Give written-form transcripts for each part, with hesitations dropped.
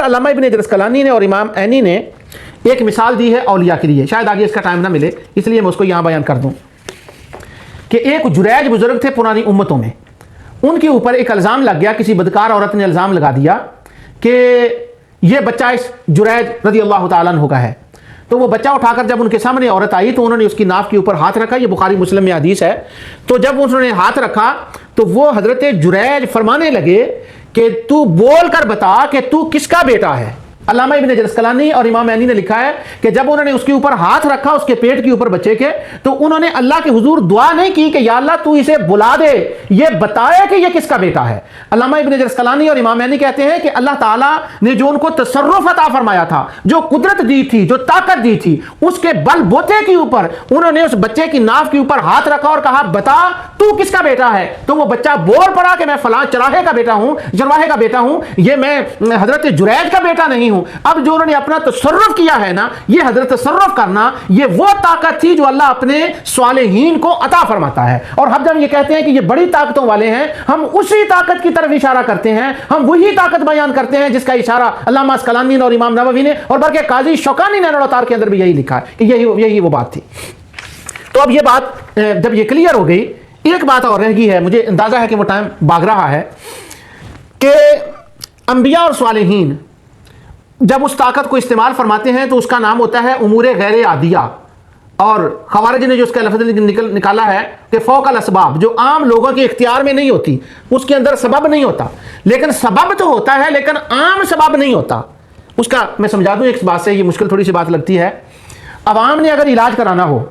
علامہ ابن اسقلانی نے اور امام عینی نے ایک مثال دی ہے اولیاء کے لیے، شاید آگے اس کا ٹائم نہ ملے اس لیے میں اس کو یہاں بیان کر دوں کہ ایک جریج بزرگ تھے پرانی امتوں میں، ان کے اوپر ایک الزام لگ گیا، کسی بدکار عورت نے الزام لگا دیا کہ یہ بچہ اس جریج رضی اللہ تعالیٰ عنہ کا ہے۔ تو وہ بچہ اٹھا کر جب ان کے سامنے عورت آئی تو انہوں نے اس کی ناف کے اوپر ہاتھ رکھا، یہ بخاری مسلم میں حدیث ہے۔ تو جب انہوں نے ہاتھ رکھا تو وہ حضرت جریج فرمانے لگے کہ تو بول کر بتا کہ تو کس کا بیٹا ہے۔ علامہ ابن اسقلانی اور امام عینی نے لکھا ہے کہ جب انہوں نے اس کے اوپر ہاتھ رکھا، اس کے پیٹ کے اوپر بچے کے، تو انہوں نے اللہ کے حضور دعا نہیں کی کہ یا اللہ تو اسے بلا دے، یہ بتائے کہ یہ کس کا بیٹا ہے۔ علامہ ابن اسقلانی اور امام عینی کہتے ہیں کہ اللہ تعالیٰ نے جو ان کو تصرف عطا فرمایا تھا، جو قدرت دی تھی، جو طاقت دی تھی، اس کے بل بوتے کے اوپر انہوں نے اس بچے کی ناف کے اوپر ہاتھ رکھا اور کہا بتا تو کس کا بیٹا ہے۔ تو وہ بچہ بول پڑا کہ میں فلاں چراہے کا بیٹا ہوں، جرواہے کا بیٹا ہوں، یہ میں حضرت جریج کا بیٹا نہیں ہوں۔ اب جو انہوں نے اپنا تصرف کیا ہے نا، یہ حضرت تصرف کرنا، یہ وہ طاقت تھی جو اللہ اپنے صالحین کو عطا فرماتا ہے۔ اور ہم جب یہ کہتے ہیں کہ یہ بڑی طاقتوں والے ہیں، ہم اسی طاقت کی طرف اشارہ کرتے ہیں، ہم وہی طاقت بیان کرتے ہیں جس کا اشارہ علامہ اسقلانی اور امام نووی نے اور بلکہ قاضی شوکانی نے الاوتار کے اندر بھی یہی لکھا ہے کہ یہی وہ بات تھی۔ تو اب یہ بات جب یہ کلیئر ہو گئی، ایک بات اور رہ گئی ہے، مجھے اندازہ ہے کہ وہ ٹائم بھاگ رہا ہے، کہ انبیاء اور صالحین جب اس طاقت کو استعمال فرماتے ہیں تو اس کا نام ہوتا ہے امور غیر عادیہ، اور خوارج نے جو اس کا لفظ نکالا ہے کہ فوق الاسباب، جو عام لوگوں کے اختیار میں نہیں ہوتی، اس کے اندر سبب نہیں ہوتا، لیکن سبب تو ہوتا ہے لیکن عام سبب نہیں ہوتا۔ اس کا میں سمجھا دوں ایک بات سے، یہ مشکل تھوڑی سی بات لگتی ہے۔ عوام نے اگر علاج کرانا ہو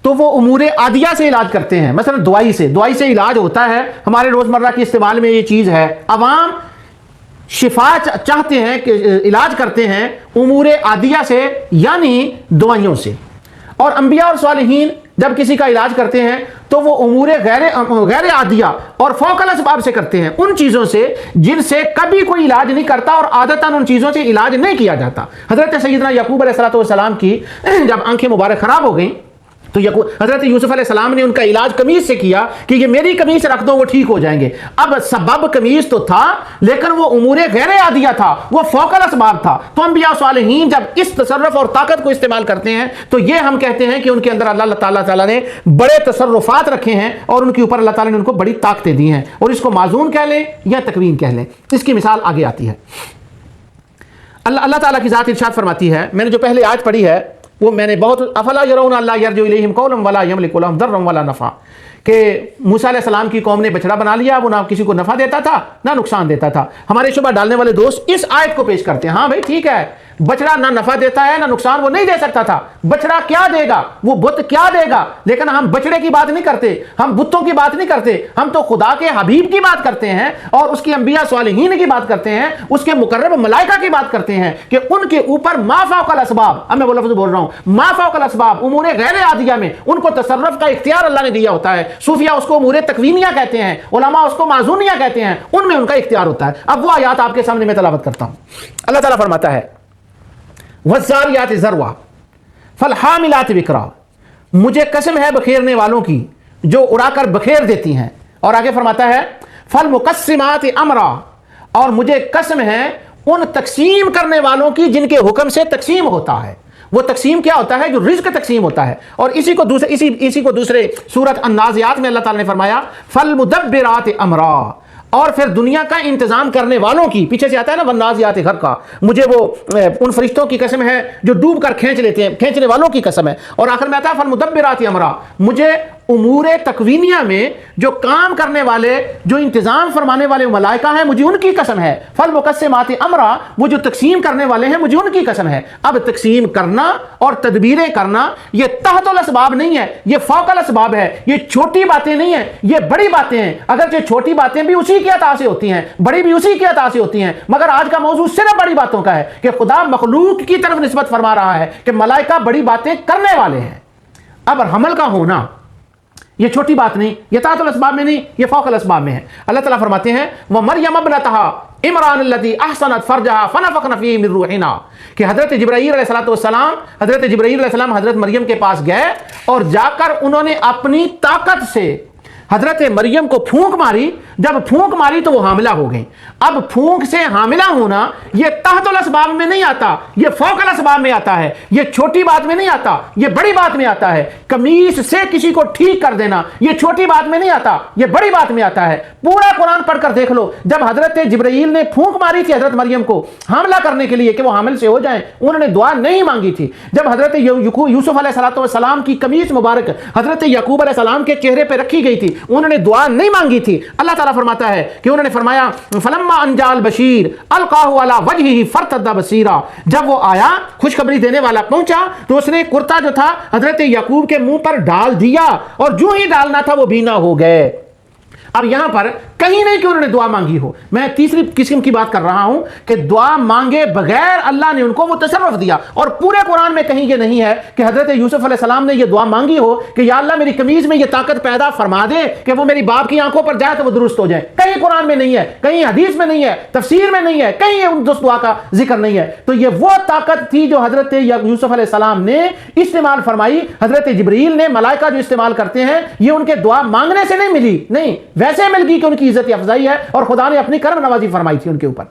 تو وہ امور عادیہ سے علاج کرتے ہیں، مثلا دوائی سے علاج ہوتا ہے، ہمارے روزمرہ کے استعمال میں یہ چیز ہے۔ عوام شفا چاہتے ہیں کہ علاج کرتے ہیں امور عادیہ سے، یعنی دوائیوں سے، اور انبیاء اور صالحین جب کسی کا علاج کرتے ہیں تو وہ امور غیر عادیہ اور فوق الاسباب سے کرتے ہیں، ان چیزوں سے جن سے کبھی کوئی علاج نہیں کرتا اور عادتاً ان چیزوں سے علاج نہیں کیا جاتا۔ حضرت سیدنا یعقوب علیہ السلام کی جب آنکھیں مبارک خراب ہو گئیں تو حضرت یوسف علیہ السلام نے ان کا علاج قمیص سے کیا کہ یہ میری قمیص رکھ دو، وہ ٹھیک ہو جائیں گے۔ اب سبب قمیص تو تھا لیکن وہ امور غیر عادیہ تھا، وہ فوق الاسباب تھا۔ تو انبیاء صالحین جب اس تصرف اور طاقت کو استعمال کرتے ہیں تو یہ ہم کہتے ہیں کہ ان کے اندر اللہ تعالیٰ نے بڑے تصرفات رکھے ہیں اور ان کے اوپر اللہ تعالیٰ نے ان کو بڑی طاقتیں دی ہیں، اور اس کو معزون کہہ لیں یا تکوین کہہ لیں۔ اس کی مثال آگے آتی ہے۔ اللہ تعالیٰ کی ذات ارشاد فرماتی ہے، میں نے جو پہلے آیت پڑھی ہے وہ میں نے بہت افلا یرون اللہ یرجو الیہم قولا ولا یملک لهم ضرا ولا نفع، کہ موسیٰ علیہ السلام کی قوم نے بچڑا بنا لیا، وہ نہ کسی کو نفع دیتا تھا نہ نقصان دیتا تھا۔ ہمارے شبہ ڈالنے والے دوست اس آیت کو پیش کرتے ہیں، ہاں بھائی ٹھیک ہے، بچڑا نہ نفع دیتا ہے نہ نقصان، وہ نہیں دے سکتا تھا، بچڑا کیا دے گا، وہ بت کیا دے گا، لیکن ہم بچڑے کی بات نہیں کرتے، ہم بتوں کی بات نہیں کرتے، ہم تو خدا کے حبیب کی بات کرتے ہیں اور اس کی انبیاء صالحین کی بات کرتے ہیں، اس کے مقرب ملائکہ کی بات کرتے ہیں کہ ان کے اوپر ما فوق الاسباب، اب میں وہ لفظ بول رہا ہوں، ما فوق الاسباب، امور غیر عادیہ میں ان کو تصرف کا اختیار اللہ نے دیا ہوتا ہے۔ صوفیہ اس کو امور تکوینیہ کہتے ہیں، علماء اس کو معزونیہ کہتے ہیں، ان میں ان کا اختیار ہوتا ہے۔ اب وہ آیات آپ کے سامنے میں تلاوت کرتا ہوں۔ اللہ تعالیٰ فرماتا ہے وَالزَّارِيَاتِ ذَرْوًا فَالْحَامِلَاتِ وِقْرًا، مجھے قسم ہے بکھیرنے والوں کی جو اڑا کر بکھیر دیتی ہیں، اور آگے فرماتا ہے فَالْمُقَسِّمَاتِ أَمْرًا، اور مجھے قسم ہے ان تقسیم کرنے والوں کی جن کے حکم سے تقسیم ہوتا ہے۔ وہ تقسیم کیا ہوتا ہے؟ جو رزق تقسیم ہوتا ہے۔ اور اسی کو دوسرے سورۃ النازعات میں اللہ تعالیٰ نے فرمایا فَالْمُدَبِّرَاتِ أَمْرًا، اور پھر دنیا کا انتظام کرنے والوں کی، پیچھے سے آتا ہے نا وَالنَّازِعَاتِ غَرْقًا، مجھے وہ ان فرشتوں کی قسم ہے جو ڈوب کر کھینچ لیتے ہیں، کھینچنے والوں کی قسم ہے۔ اور آخر میں آتا ہے فَالْمُدَبِّرَاتِ أَمْرًا، مجھے امور تکوینیہ میں جو کام کرنے والے، جو انتظام فرمانے والے ملائکہ ہیں، مجھے ان کی قسم ہے۔ فَالْمُقَسِّمَاتِ أَمْرًا، وہ جو تقسیم کرنے والے ہیں مجھے ان کی قسم ہے۔ اب تقسیم کرنا اور تدبیریں کرنا یہ تحت الاسباب نہیں ہے، یہ فوق الاسباب ہے، یہ چھوٹی باتیں نہیں ہیں، یہ بڑی باتیں ہیں۔ اگرچہ چھوٹی باتیں بھی اسی کی عطا سے ہوتی ہیں، بڑی بھی اسی کی عطا سے ہوتی ہیں، مگر آج کا موضوع صرف بڑی باتوں کا ہے کہ خدا مخلوق کی طرف نسبت فرما رہا ہے کہ ملائکہ بڑی باتیں کرنے والے ہیں۔ اب حمل کا ہونا یہ چھوٹی بات نہیں، یہ تحت الاسباب میں نہیں، یہ فوق الاسباب میں ہے۔ اللہ تعالیٰ فرماتے ہیں وَمَرْيَمَ ابْنَتَهَا عمران التي احسنت فرجها فنفخنا فيه من روحنا، کہ حضرت جبرائیل علیہ السلام حضرت مریم کے پاس گئے اور جا کر انہوں نے اپنی طاقت سے حضرت مریم کو پھونک ماری، جب پھونک ماری تو وہ حاملہ ہو گئی۔ اب پھونک سے حاملہ ہونا یہ تحت الاسباب میں نہیں آتا، یہ فوق الاسباب میں آتا ہے، یہ چھوٹی بات میں نہیں آتا، یہ بڑی بات میں آتا ہے۔ قمیص سے کسی کو ٹھیک کر دینا یہ چھوٹی بات میں نہیں آتا، یہ بڑی بات میں آتا ہے۔ پورا قرآن پڑھ کر دیکھ لو، جب حضرت جبرائیل نے پھونک ماری تھی حضرت مریم کو حاملہ کرنے کے لیے کہ وہ حامل سے ہو جائیں، انہوں نے دعا نہیں مانگی تھی۔ جب حضرت یوسف علیہ السلام کی قمیص مبارک حضرت یعقوب علیہ السلام کے چہرے پہ رکھی گئی تھی، انہوں نے دعا نہیں مانگی تھی۔ اللہ تعالیٰ فرماتا ہے کہ انہوں نے فرمایا فلما ان جاء البشیر القاہ علی وجہہ فارتد بصیرا، جب وہ آیا خوشخبری دینے والا پہنچا تو اس نے کرتا جو تھا حضرت یعقوب کے منہ پر ڈال دیا، اور جو ہی ڈالنا تھا وہ بینا ہو گئے۔ اب یہاں پر کہیں نہیں کہ انہوں نے دعا مانگی ہو، میں تیسری قسم کی بات کر رہا ہوں کہ دعا مانگے بغیر اللہ نے ان کو وہ تصرف دیا، اور پورے قرآن میں کہیں یہ نہیں ہے کہ حضرت یوسف علیہ السلام نے یہ دعا مانگی ہو کہ یا اللہ میری قمیض میں یہ طاقت پیدا فرما دے کہ وہ میری باپ کی آنکھوں پر جائے تو وہ درست ہو جائے۔ کہیں قرآن میں نہیں ہے، کہیں حدیث میں نہیں ہے، تفسیر میں نہیں ہے، کہیں اس دعا کا ذکر نہیں ہے۔ تو یہ وہ طاقت تھی جو حضرت یوسف علیہ السلام نے استعمال فرمائی، حضرت جبرائیل نے ملائکہ جو استعمال کرتے ہیں یہ ان کے دعا مانگنے سے نہیں ملی، نہیں ویسے مل گئی کہ ان کی عزت افزائی ہے اور خدا نے اپنی کرم نوازی فرمائی تھی ان کے اوپر۔